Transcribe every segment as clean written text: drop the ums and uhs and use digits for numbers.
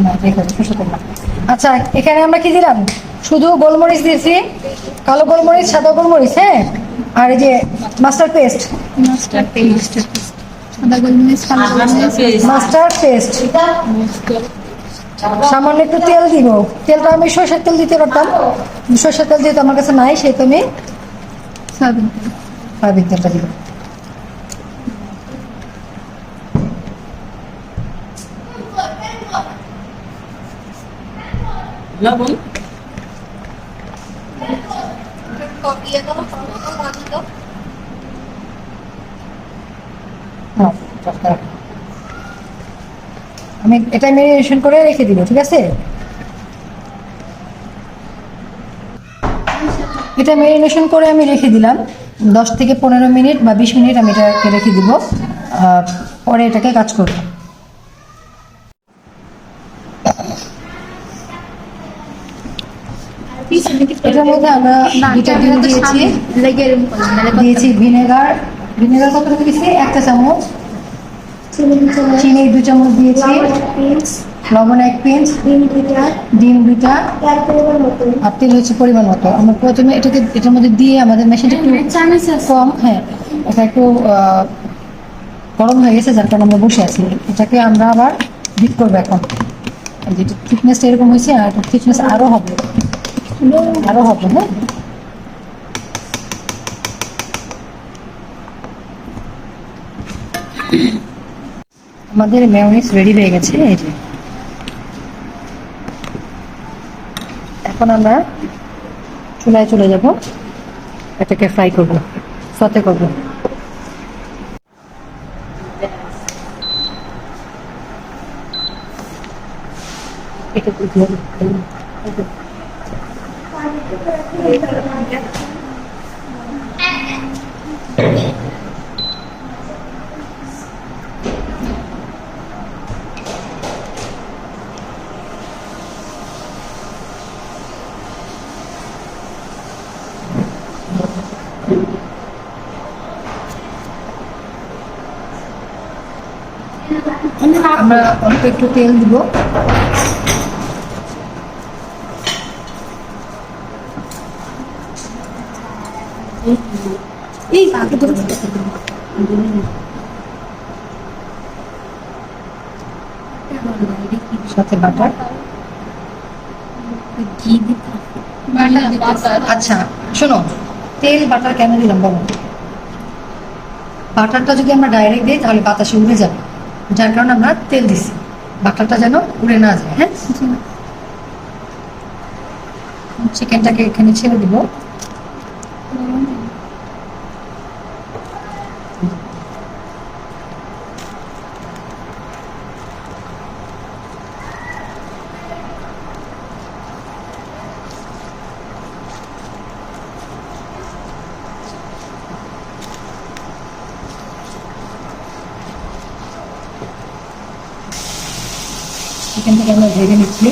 না দেখো সরষের তেল না। আচ্ছা এখানে আমরা কি দিলাম, শুধু গোলমরিচ দিয়েছি, কালো গোলমরিচ, সাদা গোলমরিচ, হ্যাঁ, আর এই যে মাস্টার্ড পেস্ট, মাস্টার্ড পেস্ট, সাদা গোলমরিচ, কালো গোলমরিচ, মাস্টার্ড পেস্ট। সামান্য একটু তেল দিব, তেলটা আমি সরষের তেল দিতে পারতাম, সরষের তেল যেহেতু আমার কাছে নাই সেহেতু আমি সয়াবিন তেল। সয়াবিন তেলটা দিব। লবণ আমি এটা ম্যারিনেশন করে রেখে দিব, ঠিক আছে? এটা ম্যারিনেশন করে আমি রেখে দিলাম 10 থেকে 15 মিনিট বা 20 মিনিট আমি এটাকে রেখে দিব, পরে এটাকে কাজ করব। এটার মধ্যে আমরা দুটা ডিম দিয়েছি, দিয়েছি ভিনেগার, ভিনেগার কতটুকু দিয়েছি, 1 চা চামচ, চিনি 2 চামচ দিয়েছি, লবণ 1 পিঞ্চ, ডিম 2টা, আর তেল হচ্ছে পরিমাণ মতো। আমরা প্রথমে এটাকে এটার মধ্যে দিয়ে আমাদের মেশিনটা একটু কম, হ্যাঁ এটা একটু গরম হয়ে গেছে যার কারণে আমরা বসে আছি। এটাকে আমরা আবার বিট করবো এখন, যেটা থিকনেসটা এরকম হয়েছে, আর থিকনেস আরো হবে, আরো হবে। হ্যাঁ আমাদের মেয়োনিজ রেডি হয়ে গেছে। এই যে এখন আমরা চুলায় চলে যাব, এটাকে ফ্রাই করব, সতে করব। আমরা অল্প একটু তেল দিব, সাথে বাটার, ঘি দিতে। আচ্ছা শোনো, তেল বাটার কেন দিলাম বলো? বাটারটা যদি আমরা ডাইরেক্ট দিই তাহলে বাতাসে উড়ে যাবে, যার কারণে আমরা তেল দিছি, বাটারটা যেন উড়ে না যায়। হ্যাঁ চিকেনটাকে এখানে ছেড়ে দিব, চিকেনটাকে আমরা ভেজে নিচ্ছি।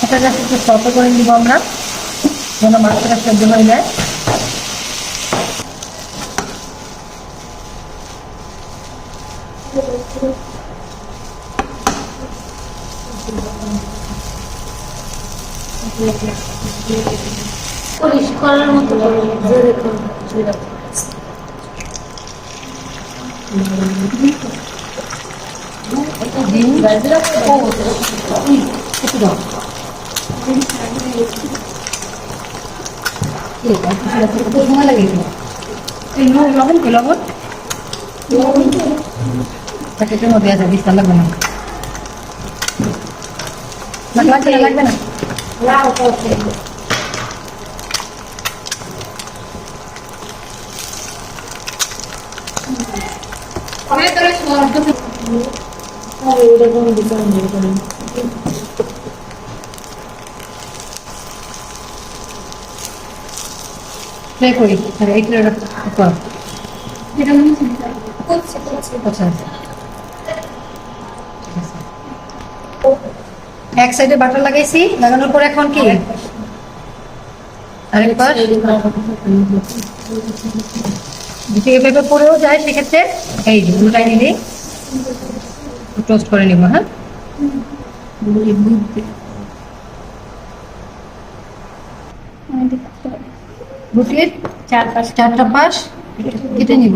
এটা জাস্ট একটু সফট করে দিব আমরা, যেন মাছটা সেদ্ধ হয়ে যায়। করার মতো ডিম একটু দাও, সময় লাগে লবণ কি লবণ প্যাকেটের মধ্যে আছে, বিস্তার লাগবে না, লাগবে না, লাগবে না। ট্রাই করি এইটা কর। আচ্ছা এক সাইডে বাটার লাগাইছি, লাগানোর পর এখন কি আরেক পাশ যদি এভাবে পড়েও যায় সেক্ষেত্রে এই যে উল্টাই নিলেই টোস্ট করে নিব। হ্যাঁ, রুটির চারটা পাশ কেটে নিব।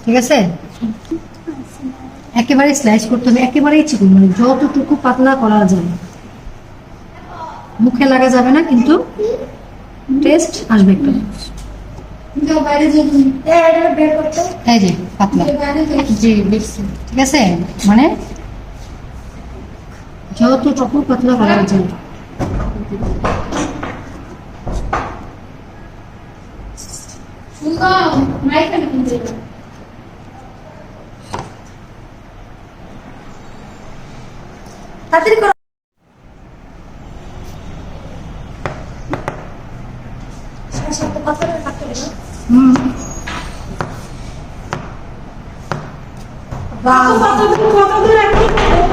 ঠিক আছে, একেবারে স্লাইস করতে হবে, একেবারেই চিকন, মানে যতটুকু পাতলা করা যায়। মুখে লাগা যাবে না, কিন্তু টেস্ট আসবে একটু। এই যে পাতলা, ঠিক আছে, মানে যতটুকু পাতলা করা যায়। তাড়াতাড়ি করো। হুম,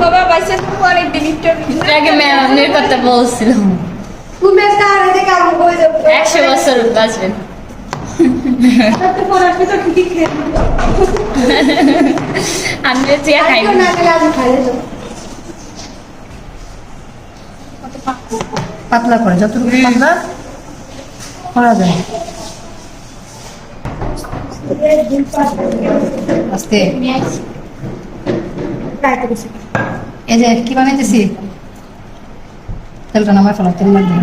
বাবা বাইসে পরে দিন আগে ম্যামের কথা বলছিলাম 100 বছর বাঁচবেন। আমি চেয়ে খাই পাতলা করে, যতটুকু পাতলা করা যায়। আস্তে, এই যে কি বানাইতেছি, তেলটা নামায় ফেলা, তেল লাগবে।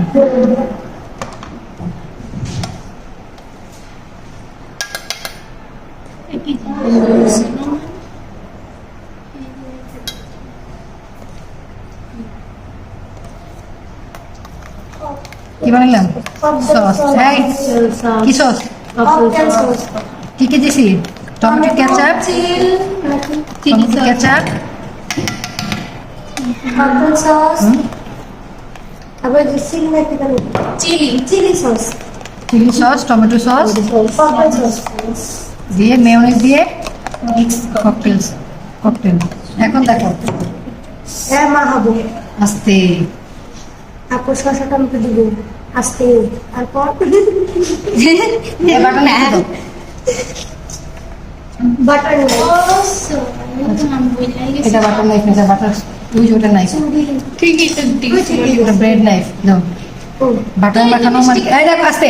কি বানাইলাম? সস। এই কি সস? কি কি দিছি? Tomato ketchup, tomato ketchup, chilli sauce, tomato sauce দিয়ে মেয়োনিজ দিয়ে ককটেল। এখন দেখো, আস্তে তারপর শসাটা মুখে দিব আস্তে, তারপর বাটার এটা বাটার নাইফ, এটা বাটার ওই ওটা নাইফ, ওটা ব্রেড নাইফ দাও। বাটার মাখানো মানে এই দেখো, আস্তে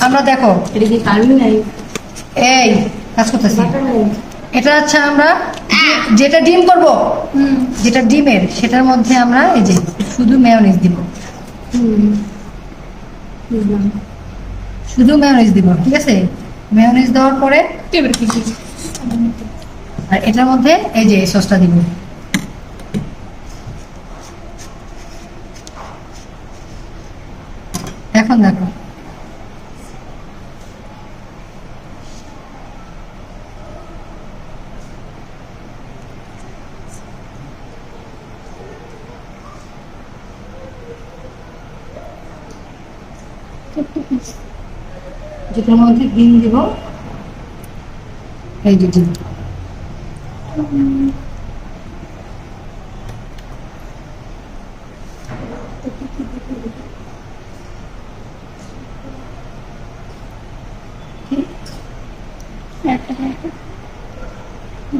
আমরা দেখো, এটা কি কালমি নাই এই কাজ করতেছি। বাটার নাই এটা হচ্ছে আমরা যেটা ডিম করব, যেটা ডিমের, সেটার মধ্যে আমরা এই যে শুধু মেয়োনিজ দিব, বুঝলাম শুধু মেয়োনিজ দিব। ঠিক আছে, মেয়োনিজ দেওয়ার পরে আর এটার মধ্যে এই যে সসটা দিব। এখন দেখো, যেটার মধ্যে ডিম দিব, এই যে ডিম।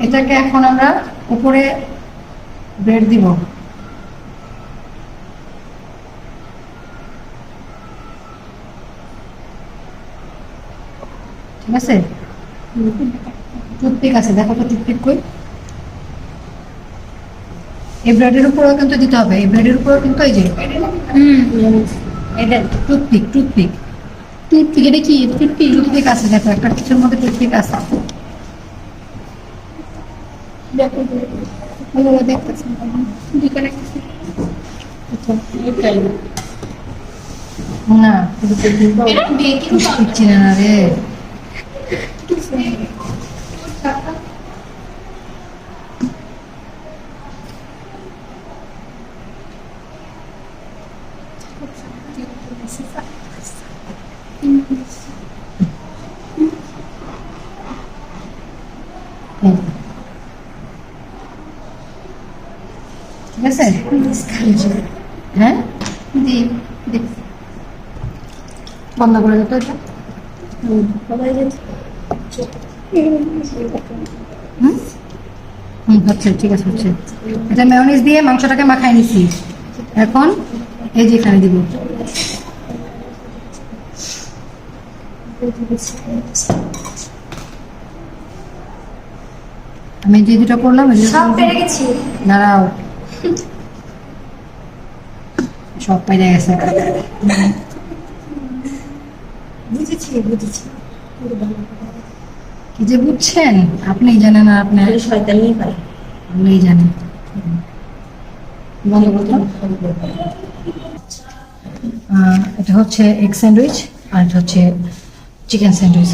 এটাকে এখন আমরা উপরে ব্রেড দিব। ঠিক আছে, টুথপিক আছে, দেখো তো টুথপিক কই। এই ব্রেডের উপরেও কিন্তু দিতে হবে, এই ব্রেডের উপরেও কিন্তু এই যে এটা টুথপিক, এটা কি টুথপিক আছে, দেখো একটা কিছুর মধ্যে টুথপিক আছে। দেখতেছি না টুথপিক চিনে না রে। এই। ঠিক আছে হ্যাঁ জি দেখছি। বন্ধ করে দিত এটা সবাই যে হুম হচ্ছে ঠিক আছে হচ্ছে এটা মেয়োনিজ দিয়ে মাংসটাকে মাখাই নিছি এখন এই যে এখানে দিব আমি যে দুটো করলাম এই সব দুটো পেরে গেছি। দাঁড়াও সব পাইলে গেছে বুঝেছি বুঝেছি। কি যে বুঝছেন আপনিই জানেন আর আপনি শয়তানি পাই। আপনিই জানেন বন্ধ করতো এটা হচ্ছে এগ স্যান্ডউইচ আর এটা হচ্ছে চিকেন স্যান্ডউইচ